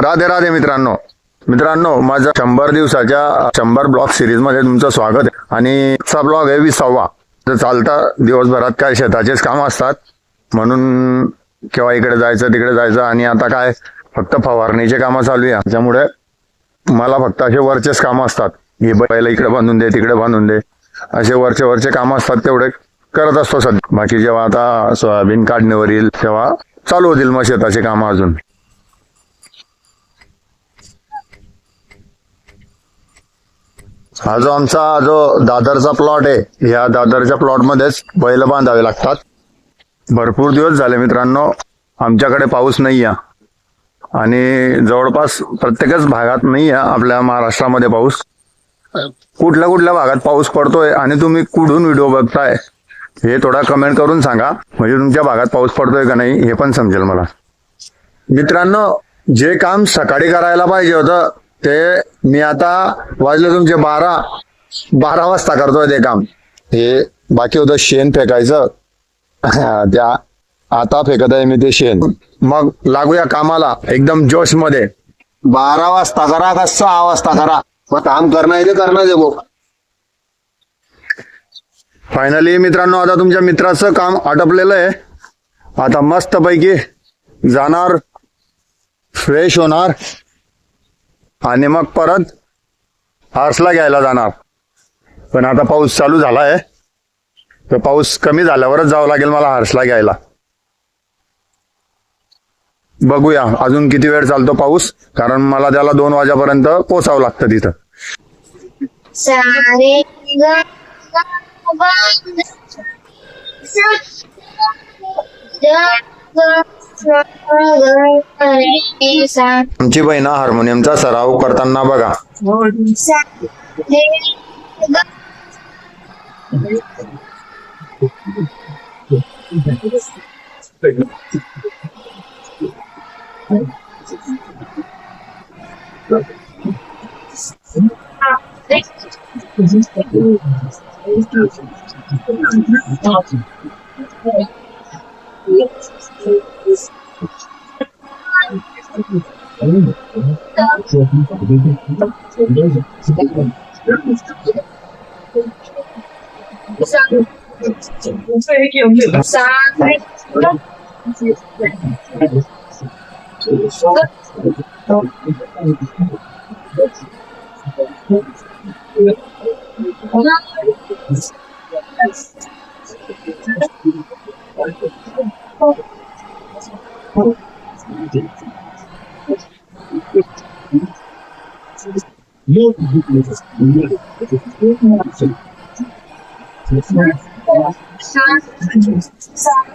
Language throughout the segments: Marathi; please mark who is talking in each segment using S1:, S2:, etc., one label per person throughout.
S1: राधे राधे मित्रांनो माझा 100 दिवसाच्या 100 ब्लॉग सिरीज मध्ये तुमचं स्वागत आहे. आणि चा ब्लॉग आहे 20वा. तर चालता दिवसभरात काय शेताचेच काम असतात, म्हणून केव्हा इकडे जायचं तिकडे जायचं. आणि आता काय फक्त फवारणीचे कामं चालू आहे, त्यामुळे मला फक्त असे वरचेच कामं असतात. हे पहिलं इकडे बांधून दे तिकडे बांधून दे असे वरचे कामं असतात, तेवढे करत असतो सध्या. बाकी जेव्हा आता सोयाबीन काढणीवर येईल तेव्हा चालू होतील मग शेताचे कामं अजून. हा जो आमचा दादरचा प्लॉट आहे, या दादरच्या प्लॉट मध्येच बैल बांधावे लागतात. भरपूर दिवस झाले मित्रांनो आमच्याकडे पाऊस नाही आहे, आणि जवळपास प्रत्येकच भागात नाही आहे आपल्या महाराष्ट्रामध्ये पाऊस. कुठल्या भागात पाऊस पडतोय आणि तुम्ही कुठून व्हिडिओ बघताय हे थोडा कमेंट करून सांगा, म्हणजे तुमच्या भागात पाऊस पडतोय का नाही हे पण समजेल मला. मित्रांनो, जे काम सकाळी करायला पाहिजे होतं ते मी आता वाजले तुमचे 12 वाजता करतोय ते काम. हे बाकी होतं शेण फेकायचं, त्या आता फेकत आहे मी ते शेण. मग लागूया कामाला एकदम जोश मध्ये. 12 वाजता करा का 6 वाजता करा, मग काम करणं आहे ते करणं दे. फायनली मित्रांनो आता तुमच्या मित्राचं काम आटपलेलं आहे. आता मस्त पैकी जाणार, फ्रेश होणार आणि मग परत हार्सला घ्यायला जाणार. पण आता पाऊस चालू झाला आहे, तर पाऊस कमी झाल्यावरच जावं लागेल मला हार्सला घ्यायला. बघूया अजून किती वेळ चालतो पाऊस, कारण मला त्याला 2 वाजेपर्यंत पोचावं लागतं तिथं. आमची बहीण हार्मोनियमचा सराव करताना बघा.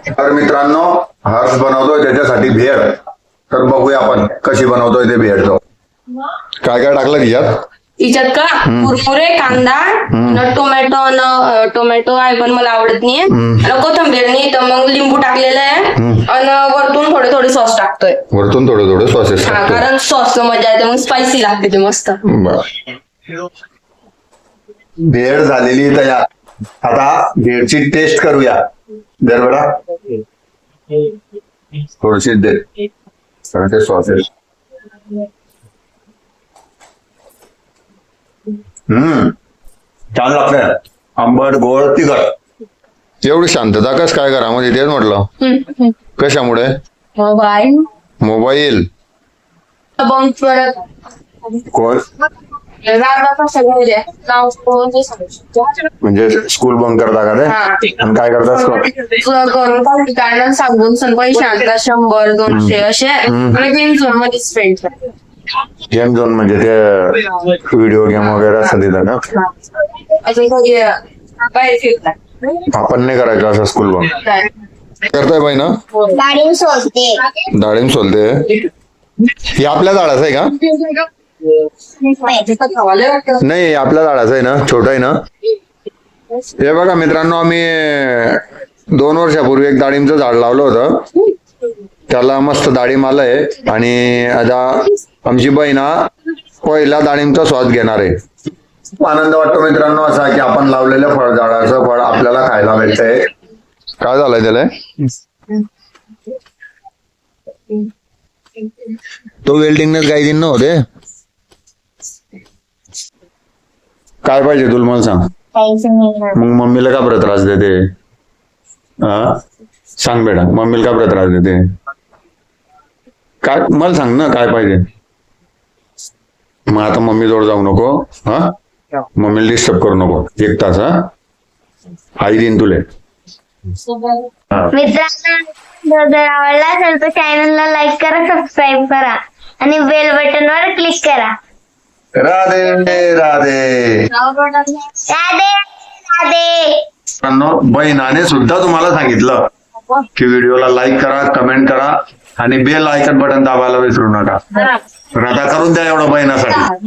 S1: तर मित्रांनो हर्ष बनवतोय त्याच्यासाठी भेळ. तर बघूया आपण कशी बनवतोय ते भेळ. तो काय काय टाकलं
S2: तिच्यात का कुरमुरे, कांदा, टोमॅटो आहे पण मला आवडत नाहीये, आणि कोथिंबीर नाही तर मग लिंबू टाकलेलं आहे, आणि वरतून थोडे सॉस टाकतोय.
S1: वरतून थोडे सॉसेस,
S2: कारण सॉस मजा येते, मग स्पायसी लागते ते मस्त.
S1: भेळ झालेली तयार. आता भेळची टेस्ट करूया. दे बेटा थोडीशी दे ते सॉसेस. छान लागतंय, आंबट गोड तिखट. एवढी शांतता कस काय घरामध्ये तेच म्हटलं. कशामुळे? मोबाईल कोण म्हणजे स्कूल बंक करता का ते? आणि काय करतात?
S2: सांगून पैसे आणतात 100, 200 असे गेम झोन मध्ये स्पेंड करतात.
S1: गेम झोन म्हणजे ते व्हिडिओ गेम वगैरे असं तिथं का?
S2: बाहेर फिरतात.
S1: आपण नाही करायचं असं स्कूल बंक. करताय बाई ना? डाळिंब सोलते. हे आपल्या झाडाचं आहे का? नाही आपल्या झाडाचं आहे ना, छोट आहे ना. हे बघा मित्रांनो, आम्ही 2 वर्षापूर्वी एक डाळिंबचं झाड लावलं होतं, त्याला मस्त डाळिंब आलंय. आणि आता आमची बहीण पहिला डाळिंबचा स्वाद घेणार आहे. आनंद वाटतो मित्रांनो असा की आपण लावलेल्या फळझाडाचं फळ आपल्याला खायला भेटतंय. काय झालंय त्याला? तो वेल्डिंगनेच काही दिन नव्हते. काय पाहिजे तुला मला सांग. मग मम्मीला का बरं त्रास देते? हा सांग बेटा, मम्मीला का बरं त्रास देते? काय मला सांग ना, काय पाहिजे? मग आता मम्मी जवळ जाऊ नको. हा मम्मीला डिस्टर्ब करू नको 1 तास. हा आई देईन तुले.
S3: मित्रांनो, जर आवडला असेल तर चॅनलला लाईक करा, सबस्क्राईब करा आणि बेल बटन वर क्लिक करा.
S1: राधे राधे.
S3: राधे राधे.
S1: बहिणाने सुद्धा तुम्हाला सांगितलं की व्हिडिओला लाईक करा, कमेंट करा आणि बेल आयकॉन बटन दाबायला विसरू नका. आता करून द्या एवढं बहिणासाठी.